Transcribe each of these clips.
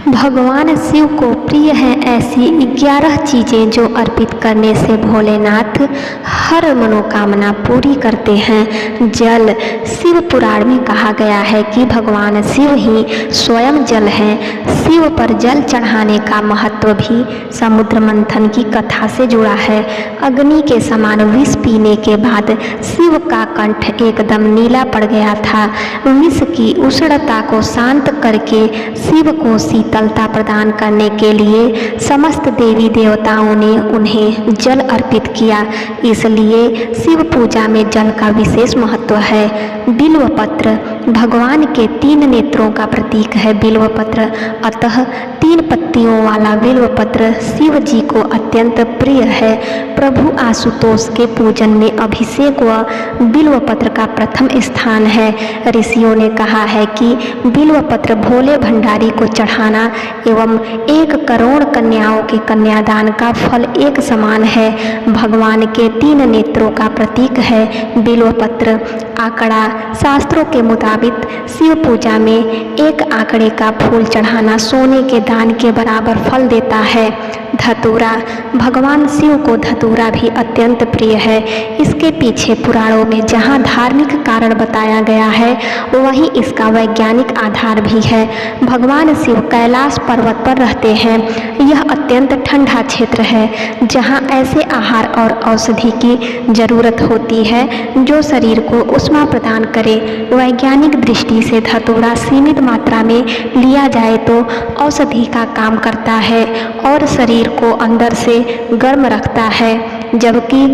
भगवान शिव को प्रिय हैं ऐसी 11 चीजें जो अर्पित करने से भोलेनाथ हर मनोकामना पूरी करते हैं। जल, शिव पुराण में कहा गया है कि भगवान शिव ही स्वयं जल हैं। शिव पर जल चढ़ाने का महत्व भी समुद्र मंथन की कथा से जुड़ा है। अग्नि के समान विष पीने के बाद शिव का कंठ एकदम नीला पड़ गया था। विष की उष्णता को शांत करके शिव को शीतलता प्रदान करने के लिए समस्त देवी देवताओं ने उन्हें जल अर्पित किया। इसलिए शिव पूजा में जल का विशेष महत्व है। बिल्वपत्र भगवान के 3 नेत्रों का प्रतीक है। बिल्वपत्र अतः 3 पत्तियों वाला बिल्वपत्र शिव जी को अत्यंत प्रिय है। प्रभु आशुतोष के पूजन में अभिषेक व बिल्वपत्र का प्रथम स्थान है। ऋषियों ने कहा है कि बिल्वपत्र भोले भंडारी को चढ़ाना एवं 1 करोड़ कन्याओं के कन्यादान का फल एक समान है। भगवान के 3 नेत्रों का प्रतीक है बिल्वपत्र। आंकड़ा शास्त्रों के मुताबिक शिव पूजा में 1 आंकड़े का फूल चढ़ाना सोने के दान के बराबर फल देता है। धतूरा भगवान शिव को धतूरा भी अत्यंत प्रिय है। इसके पीछे पुराणों में जहाँ धार्मिक कारण बताया गया है वहीं इसका वैज्ञानिक आधार भी है। भगवान शिव कैलाश पर्वत पर रहते हैं। यह अत्यंत ठंडा क्षेत्र है जहाँ ऐसे आहार और औषधि की जरूरत होती है जो शरीर को उष्मा प्रदान करे। वैज्ञानिक दृष्टि से धतूरा सीमित मात्रा में लिया जाए तो औषधि का काम करता है और शरीर को अंदर से गर्म रखता है, जबकि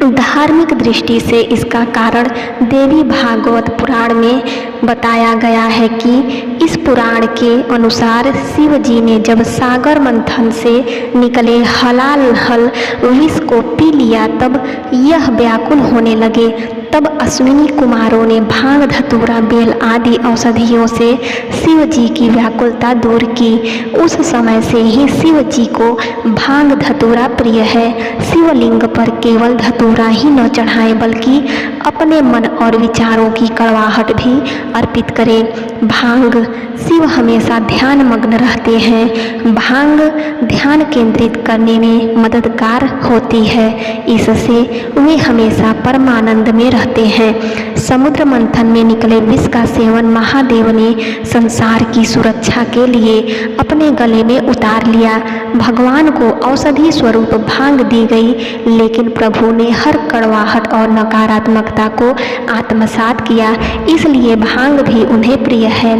धार्मिक दृष्टि से इसका कारण देवी भागवत पुराण में बताया गया है कि इस पुराण के अनुसार शिव जी ने जब सागर मंथन से निकले हलाल हल विष को पी लिया तब यह व्याकुल होने लगे। तब अश्विनी कुमारों ने भांग, धतूरा, बेल आदि औषधियों से शिव जी की व्याकुलता दूर की। उस समय से ही शिव जी को भांग धतूरा प्रिय है। शिवलिंग पर केवल धतूरा ही न चढ़ाएं बल्कि अपने मन और विचारों की कड़वाहट भी अर्पित करें। भांग शिव हमेशा ध्यान मग्न रहते हैं। भांग ध्यान केंद्रित करने में मददगार होती है। इससे वे हमेशा परमानंद में रहते हैं। समुद्र मंथन में निकले विष का सेवन महादेव ने संसार की सुरक्षा के लिए अपने गले में उतार लिया। भगवान को औषधि स्वरूप भांग दी गई, लेकिन प्रभु ने हर कड़वाहट और नकारात्मकता को आत्मसात किया, इसलिए भांग भी उन्हें प्रिय है।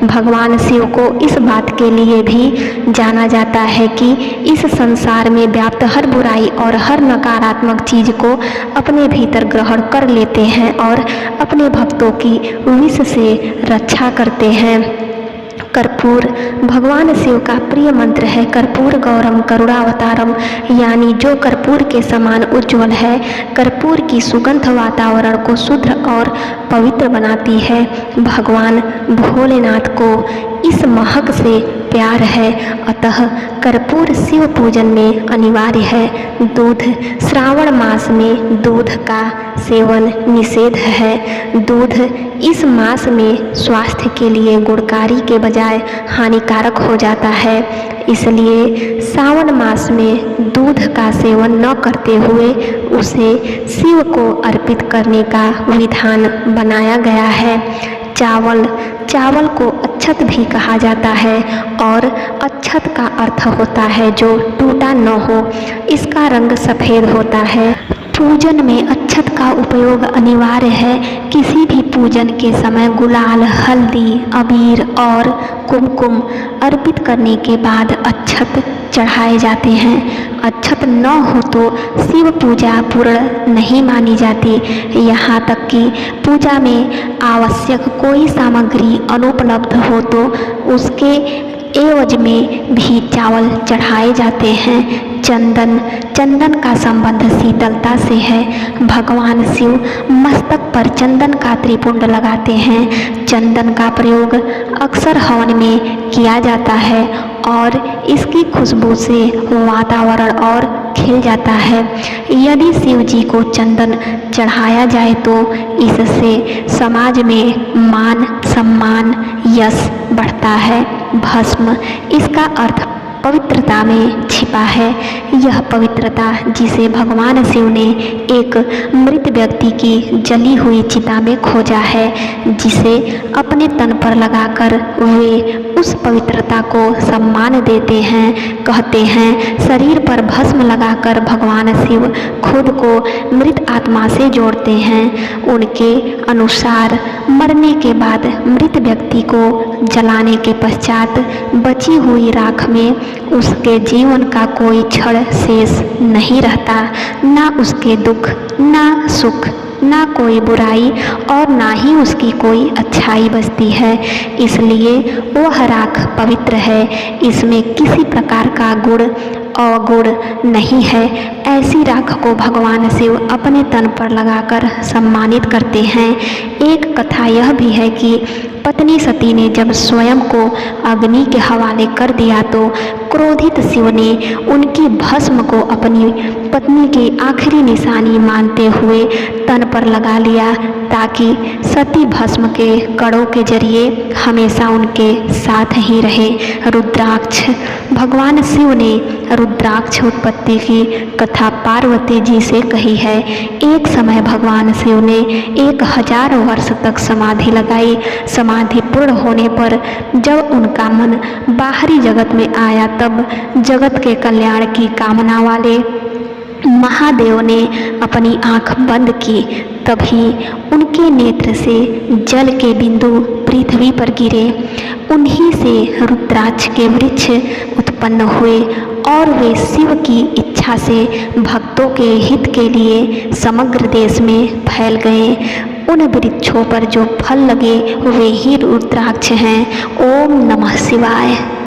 भगवान शिव को इस बात के लिए भी जाना जाता है कि इस संसार में व्याप्त हर बुराई और हर नकारात्मक चीज को अपने भीतर ग्रहण कर लेते हैं और अपने भक्तों की विष से रक्षा करते हैं। कर्पूर भगवान शिव का प्रिय मंत्र है। कर्पूर गौरम करुणावतारम, यानी जो कर्पूर के समान उज्ज्वल है। कर्पूर की सुगंध वातावरण को शुद्ध और पवित्र बनाती है। भगवान भोलेनाथ को इस महक से प्यार है, अतः कर्पूर शिव पूजन में अनिवार्य है। दूध श्रावण मास में दूध का सेवन निषेध है। दूध इस मास में स्वास्थ्य के लिए गुणकारी के बजाय हानिकारक हो जाता है, इसलिए सावन मास में दूध का सेवन न करते हुए उसे शिव को अर्पित करने का विधान बनाया गया है। चावल को अक्षत भी कहा जाता है और अक्षत का अर्थ होता है जो टूटा न हो। इसका रंग सफ़ेद होता है। पूजन में अक्षत का उपयोग अनिवार्य है। किसी भी पूजन के समय गुलाल, हल्दी, अबीर और कुमकुम अर्पित करने के बाद अक्षत चढ़ाए जाते हैं। अक्षत न हो तो शिव पूजा पूर्ण नहीं मानी जाती। यहाँ तक कि पूजा में आवश्यक कोई सामग्री अनुपलब्ध हो तो उसके एवज में भी चावल चढ़ाए जाते हैं। चंदन का संबंध शीतलता से है। भगवान शिव मस्तक पर चंदन का त्रिपुंड लगाते हैं। चंदन का प्रयोग अक्सर हवन में किया जाता है और इसकी खुशबू से वातावरण और खिल जाता है। यदि शिव जी को चंदन चढ़ाया जाए तो इससे समाज में मान सम्मान, यश बढ़ता है। भस्म, इसका अर्थ पवित्रता में छिपा है। यह पवित्रता जिसे भगवान शिव ने एक मृत व्यक्ति की जली हुई चिता में खोजा है, जिसे अपने तन पर लगाकर वे उस पवित्रता को सम्मान देते हैं। कहते हैं, शरीर पर भस्म लगाकर भगवान शिव खुद को मृत आत्मा से जोड़ते हैं। उनके अनुसार मरने के बाद मृत व्यक्ति को जलाने के पश्चात बची हुई राख में उसके जीवन का कोई क्षण शेष नहीं रहता, ना उसके दुख, ना सुख, ना कोई बुराई और ना ही उसकी कोई अच्छाई बचती है। इसलिए वह राख पवित्र है, इसमें किसी प्रकार का गुण अवगुण नहीं है। ऐसी राख को भगवान शिव अपने तन पर लगाकर सम्मानित करते हैं। एक कथा यह भी है कि पत्नी सती ने जब स्वयं को अग्नि के हवाले कर दिया तो क्रोधित शिव ने उनकी भस्म को अपनी पत्नी की आखिरी निशानी मानते हुए तन पर लगा लिया, ताकि सती भस्म के कणों के जरिए हमेशा उनके साथ ही रहे। रुद्राक्ष, भगवान शिव ने रुद्राक्ष उत्पत्ति की कथा पार्वती जी से कही है। एक समय भगवान शिव ने 1000 वर्ष तक समाधि लगाई। समाधि पूर्ण होने पर जब उनका मन बाहरी जगत में आया, तब जगत के कल्याण की कामना वाले महादेव ने अपनी आंख बंद की। तभी उनके नेत्र से जल के बिंदु पृथ्वी पर गिरे। उन्हीं से रुद्राक्ष के वृक्ष उत्पन्न हुए और वे शिव की इच्छा से भक्तों के हित के लिए समग्र देश में फैल गए। उन वृक्षों पर जो फल लगे वे ही रुद्राक्ष हैं। ओम नमः शिवाय।